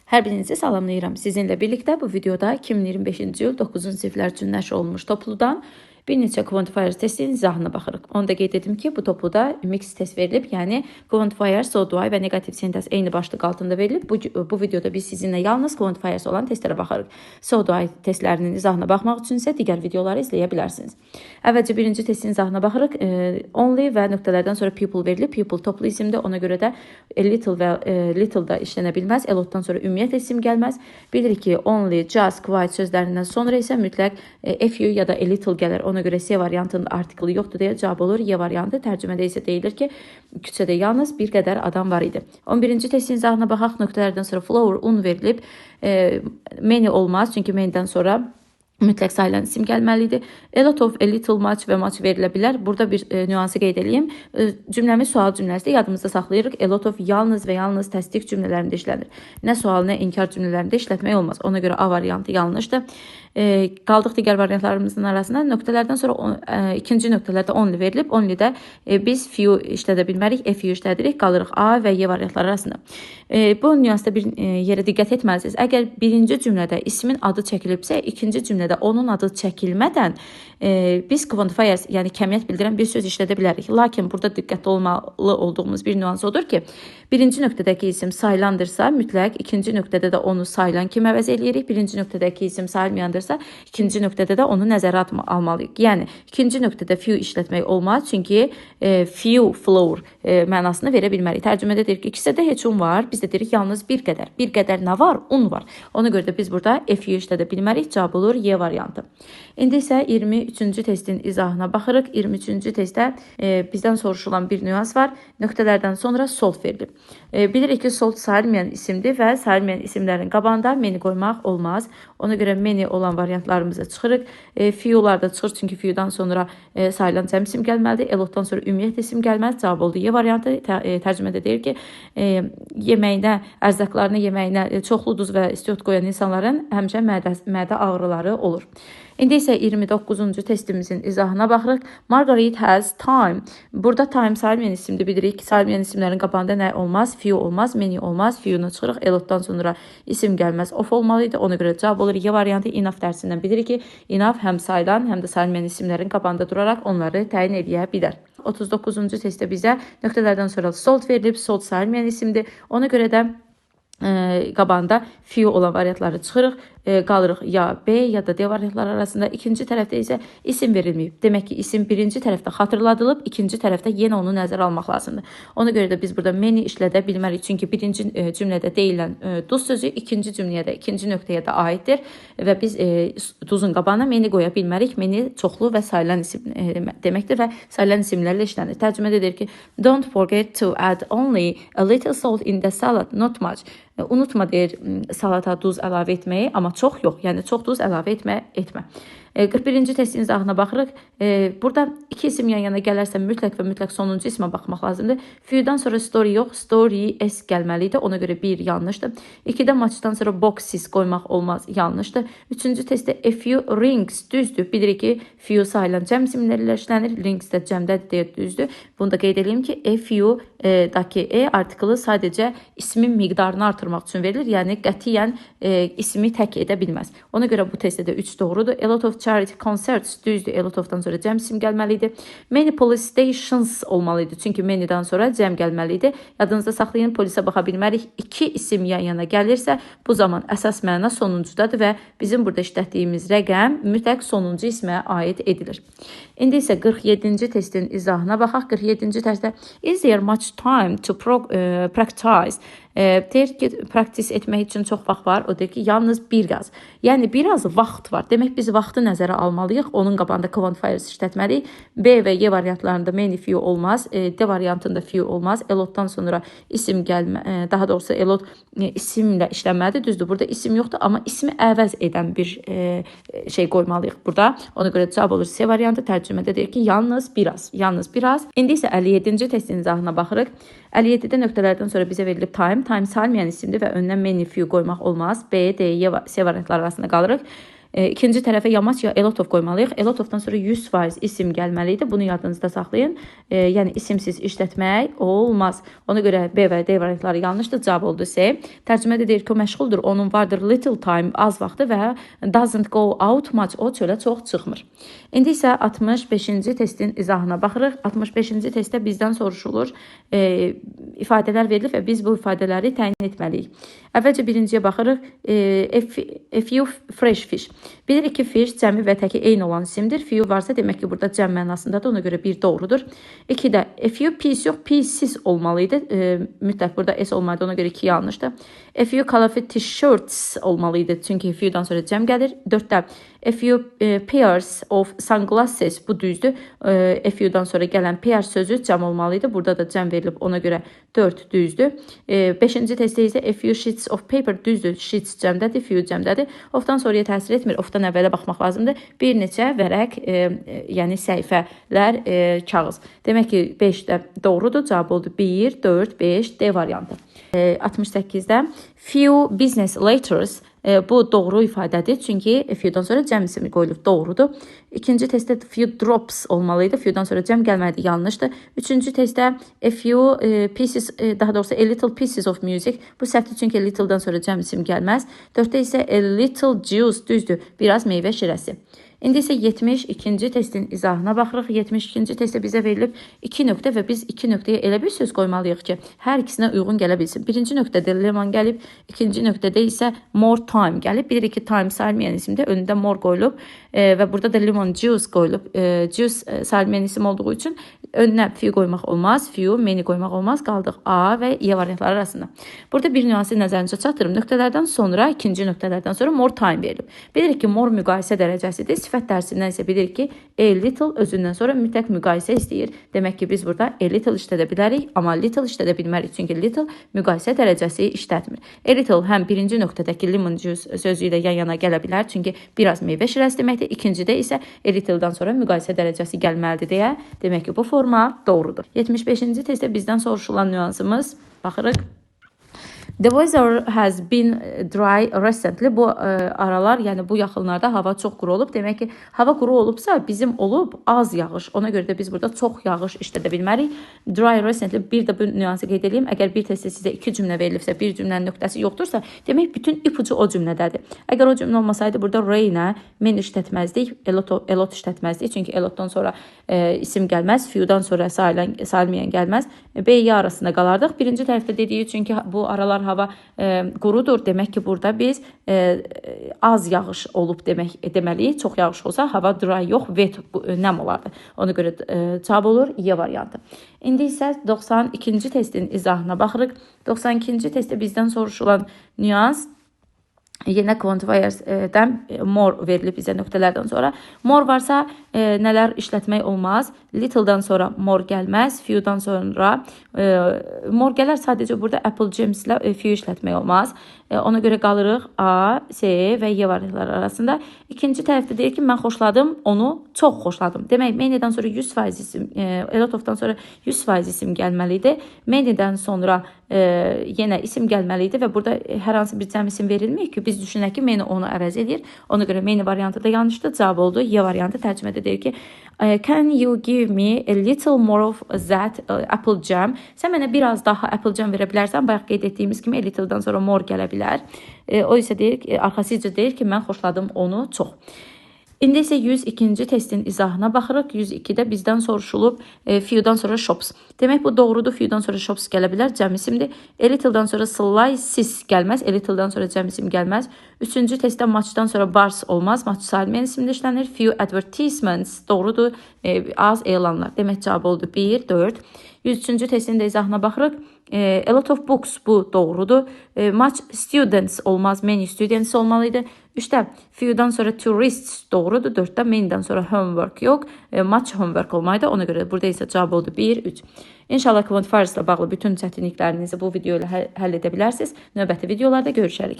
Hər birinizi salamlayıram. Sizinlə birlikdə bu videoda 2025-ci il 9-cu siniflər üçün nəşr olunmuş topludan bir neçə quantifier testinin izahına baxırıq. Onu da qeyd edim ki, bu topluda mix test verilib, yəni quantifier, so do I və negativ sintez eyni başlıq altında verilib. Bu videoda biz sizinlə yalnız quantifiers olan testlərə baxırıq. So do I testlərinin izahına baxmaq üçün isə digər videoları izləyə bilərsiniz. Əvvəlcə birinci testin izahına baxırıq. Only və nöqtələrdən sonra people verilib. People toplu isimdir. Ona görə də little və little da işlənə bilməz. Elotdan sonra ümumiyyətlə isim gəlməz. Bilirik ki, only, just, quite sözlərindən sonra isə mütləq a few ya da a little gəlir. Ona görə C variantında artiklı yoxdur deyə cavab olur. Y variantı tərcümədə isə deyilir ki, küçədə yalnız bir qədər adam var idi. 11-ci testin izahına baxaq. Nöqtələrdən sonra flour, un verilib. Many olmaz, çünki many'dən sonra mütləq sayılan isim gəlməlidir. A lot of, a little, much və much verilə bilər. Burada bir nüansı qeyd edeyim. Cümləmiz sual cümləsidir. Yadımızda saxlayırıq. A lot of yalnız və yalnız təsdiq cümlələrində işlənir. Nə sual, nə inkar cümlələrində işlətmək olmaz. Ona görə A variantı yanlışdır. Qaldıq digər variantlarımızın arasında. Nöqtələrdən sonra ikinci nöqtələrdə only verilib. Only-də biz few işlədə bilmərik. A few işlədirik. Qalırıq A və Y variantları arasında. Bu nüansda bir yerə diqqət etməlisiniz. Əgər birinci cümlədə ismin adı çəkilibsə, ikinci cümlədə onun adı çəkilmədən biz quantifiers, yəni kəmiyyət bildirən bir söz işlədə bilərik. Lakin burada diqqətli olmalı olduğumuz bir nüans odur ki, birinci nöqtədəki isim sayılandırsa, mütləq ikinci nöqtədə də onu sayılan kimi əvəz eləyirik. Birinci nöqtədəki isim sayılmayandırsa, ikinci nöqtədə də onu nəzərə almalıyıq. Yəni, ikinci nöqtədə few işlətmək olmaz, çünki few, flour mənasını verə bilmərik. Tərcümədə deyir ki, ikisi də heç un var, biz də deyirik yalnız bir qədər. Bir qədər nə var? Un var. Ona görə də biz burada a few işlədə bilmərik, cavab olur Y variantı. İndi isə 23-cü testin izahına baxırıq. 23-cü testdə bizdən soruşulan bir nüans var. Nöqtələrdən sonra salt verilib. Bilirik ki, salt sayılmayan isimdir və sayılmayan isimlərin qabağında many qoymaq olmaz. Ona görə many olan variantlarımıza çıxırıq. Few'lar da çıxır, çünki few'dan sonra sayılan cəm isim gəlməlidir. Elotdan sonra ümumiyyətlə isim gəlməz. Cavab oldu Y variantı. Tərcümədə deyir ki, yeməyinə, ərzaqlarına yeməyinə çoxlu duz və istiot qoyan insanların həmişə mədə ağrıları olur. İndi isə 29-cu testimizin izahına baxırıq. Margaret has time. Burada time sayılmayan isimdir. Bilirik ki, sayılmayan isimlərin qabağında nə olmaz? Few olmaz, many olmaz. Few'na çıxırıq. Elotdan sonra isim gəlməz. Of olmalıydı. Ona görə cavab olur Y variantı. Enough dərsindən bilirik ki, enough həm sayılan, həm də sayılmayan isimlərin qabağında duraraq onları təyin edə bilər. 39-cu testdə bizə nöqtələrdən sonra salt verilib. Salt sayılmayan isimdir. Ona görə də qabağında few olan variantları çıxırıq. Qalırıq ya B ya da D variantları arasında. İkinci tərəfdə isə isim verilməyib. Demək ki, isim birinci tərəfdə xatırladılıb, ikinci tərəfdə yenə onu nəzərə almaq lazımdır. Ona görə də biz burada many işlədə bilmərik. Çünki birinci cümlədə deyilən duz sözü ikinci cümləyə də, ikinci nöqtəyə də aiddir və biz duzun qabağına many qoya bilmərik. Many çoxlu və sayılan isim deməkdir və sayılan isimlərlə işlənir. Tərcümədə deyir ki, don't forget to add only a little salt in the salad, not much. Unutma deyir salata duz əlavə etməyi, amma çox yox, yəni çox duz əlavə etmə. 41-ci testin izahına baxırıq. Burada iki isim yan-yana gələrsə mütləq və mütləq sonuncu ismə baxmaq lazımdır. Few'dan sonra story yox, story S gəlməlidir. Ona görə bir yanlışdır. 2-də matchdan sonra boxes qoymaq olmaz, yanlışdır. 3-cü testdə a few rings düzdür. Bilirik ki, few sayılan cəm isimlərlə işlənir. Rings də cəmdədir deyə düzdür. Bunu da qeyd edeyim ki, a few-daki artiklı sadəcə ismin miqdarını artırmaq üçün verilir. Yəni qətiyyən ismi tək edə bilməz. Ona görə bu testdə də 3 doğrudur. A lot of charity concerts düzdür. A lot of-dan sonra cəm isim gəlməlidir. Many police stations olmalıydı. Çünki many'dan sonra cəm gəlməlidir. Yadınızda saxlayın, polisə baxa bilmərik. 2 isim yan-yana gəlirsə, bu zaman əsas məna sonuncudadır və bizim burada işlətdiyimiz rəqəm mütləq sonuncu ismə aid edilir. İndi isə 47-ci testin izahına baxaq. 47-ci testdə is there much time to practice? Deyir ki, praktis etmək üçün çox vaxt var. O deyir ki, yalnız biraz. Yəni, biraz vaxt var. Demək, biz vaxtı nəzərə almalıyıq. Onun qabağında quantifiers işlətməliyik. B və Y variantlarında many few olmaz. D variantında few olmaz. Elotdan sonra isim gəlmə, daha doğrusu elot isimlə işlənməlidir. Düzdür, burada isim yoxdur, amma ismi əvəz edən bir şey qoymalıyıq burada. Ona görə cavab olur C variantı. Tərcümədə deyir ki, yalnız biraz. Yalnız biraz. İndi isə 57-ci testin izahına baxırıq. 57-də nöqtələrdən sonra bizə verilib time. Time sayılmayan isimdir və önünə many few qoymaq olmaz. B, D, C variantları arasında qalırıq. İkinci tərəfə yamaç ya a lot of qoymalıyıq. A lot of-dan sonra 100% isim gəlməlidir. Bunu yadınızda saxlayın. Yəni isimsiz işlətmək olmaz. Ona görə B və D variantları yanlışdır. Cavab oldu C. Tərcümədə deyir ki, o məşğuldur. Onun vardır little time, az vaxtı və doesn't go out much. O çölə çox çıxmır. İndi isə 65-ci testin izahına baxırıq. 65-ci testdə bizdən soruşulur. İfadələr verilir və biz bu ifadələri təyin etməliyik. Əvvəlcə birinciyə baxırıq. A few fresh fish. Bilirik ki, fish cəmi və təki eyni olan isimdir. Few varsa demək ki, burada cəm mənasındadır. Ona görə bir doğrudur. 2-də a few piece yox, pieces olmalıydı. Mütləq burada S olmalıydı. Ona görə 2 yanlışdır. A few colorful t-shirts olmalıydı. Çünki few-dan sonra cəm gəlir. 4-də a few pairs of sunglasses. Bu düzdür. A few-dan sonra gələn pair sözü cəm olmalıydı. Burada da cəm verilib. Ona görə 4 düzdür. 5-ci testdə isə a few sheets of paper düzdür. Sheets cəmdədir, few cəmdədir. Of-dan sonraya təsir etmir. Of-dan əvvələ baxmaq lazımdır. Bir neçə vərəq, yəni səhifələr, kağız. Demək ki, 5-də doğrudur. Cavab oldu 1, 4, 5, D variantı. 68-də few business letters. Bu doğru ifadədir. Çünki few-dan sonra cəm ismi qoyulub. Doğrudur. İkinci testdə few drops olmalıydı. Few-dan sonra cəm gəlməlidir. Yanlışdır. Üçüncü testdə a few pieces, daha doğrusu a little pieces of music. Bu səhvdir çünki little-dan sonra cəm isim gəlməz. 4-də isə a little juice, düzdür. Biraz meyvə şirəsi. İndi isə 72-ci testin izahına baxırıq. 72-ci testdə bizə verilib 2 nöqtə və biz 2 nöqtəyə elə bir söz qoymalıyıq ki, hər ikisinə uyğun gələ bilsin. Birinci nöqtədə lemon gəlib, ikinci nöqtədə isə more time gəlib. Bilirik ki, time sayılmayan isimdə önündə more qoyulub və burada da lemon juice qoyulub. Juice sayılmayan isim olduğu üçün önünə few qoymaq olmaz, few, many qoymaq olmaz. Qaldıq A və E variantları arasında. Burada bir nüansı nəzərinizə çatdırım. Nöqtələrdən sonra, ikinci nöqtələrdən sonra more time verilib. Bilirik ki, more müqayisə dərəcəsidir. Sifət dərsindən isə bilirik ki, a little özündən sonra mütləq müqayisə istəyir. Demək ki, biz burada a little işlədə bilərik, amma little işlədə bilmərik. Çünki little müqayisə dərəcəsi işlətmir. A little həm birinci nöqtədəki lemon juice sözü ilə yan-yana gələ bilər. Çünki biraz meyvə şirəsi deməkdir. İkincidə isə a little-dan sonra müqayisə dərəcəsi gəlməlidir deyə. Demək ki, bu forma doğrudur. 75-ci testdə bizdən soruşulan nüansımız, baxırıq. The weather has been dry recently. Bu aralar, yəni bu yaxınlarda hava çox quru olub. Demək ki, hava quru olubsa, bizim olub az yağış. Ona görə də biz burada çox yağış işlədə bilmərik. Dry recently, bir də bu nüansı qeyd edeyim. Əgər bir testdə sizə 2 cümlə verilibsə, bir cümlənin nöqtəsi yoxdursa, demək bütün ipucu o cümlədədir. Əgər o cümlə olmasaydı, burada rain-ə men işlətməzdik, a lot işlətməzdik. Çünki a lot-dan sonra isim gəlməz, few-dan sonra sayılmayan gəlməz. B-Y arasında qalardıq. Birinci tərəfdə dediyi çünki bu aralar hava qurudur. Demək ki, burada biz az yağış olub deməliyik. Çox yağış olsa hava dry yox, wet, nəm olardı. Ona görə cavab olur Y variantı. İndi isə 92-ci testin izahına baxırıq. 92-ci testdə bizdən soruşulan nüans yenə quantifiers'dən more verilib bizə nöqtələrdən sonra. More varsa nələr işlətmək olmaz. Little-dan sonra more gəlməz. Few-dan sonra more gələr. Sadəcə burada apple gems ilə few işlətmək olmaz. Ona görə qalırıq A, C və Y variantları arasında. İkinci tərəfdə deyir ki, mən xoşladım, onu çox xoşladım. Demək, many-dən sonra 100% isim, a lot of-dan sonra 100% isim gəlməlidir. Many-dən sonra yenə isim gəlməliydi və burada hər hansı bir cəm isim verilmir ki, biz düşünək ki, many onu əvəz edir. Ona görə many variantı da yanlışdır. Cavab oldu. Y variantı tərcümədə deyir ki, can you give me a little more of that apple jam? Sən mənə biraz daha apple jam verə bilərsən? Bayaq qeyd etdiyimiz kimi a little-dan sonra more gələ bilər. O isə deyir ki, arxasıca deyir ki, mən xoşladım onu çox. İndi isə 102-ci testin izahına baxırıq. 102-də bizdən soruşulub few-dan sonra shops. Demək, bu doğrudur. Few-dan sonra shops gələ bilər. Cəm isimdir. A little-dan sonra slices gəlməz. A little-dan sonra cəm isim gəlməz. Üçüncü testdə matchdan sonra bars olmaz. Match sayılmayan isimdə işlənir. Few advertisements doğrudur. Az elanlar. Demək, cavab oldu 1, 4. 103-cü testin də izahına baxırıq. A lot of books, bu doğrudur. Much students olmaz. Many students olmalıydı. 3-də few-dan sonra tourists doğrudur. 4-də many-dən sonra homework yox. Much homework olmalıydı. Ona görə burada isə cavab oldu 1, 3. İnşallah quantifiers ilə bağlı bütün çətinliklərinizi bu video ilə həll edə bilərsiniz. Növbəti videolarda görüşərik.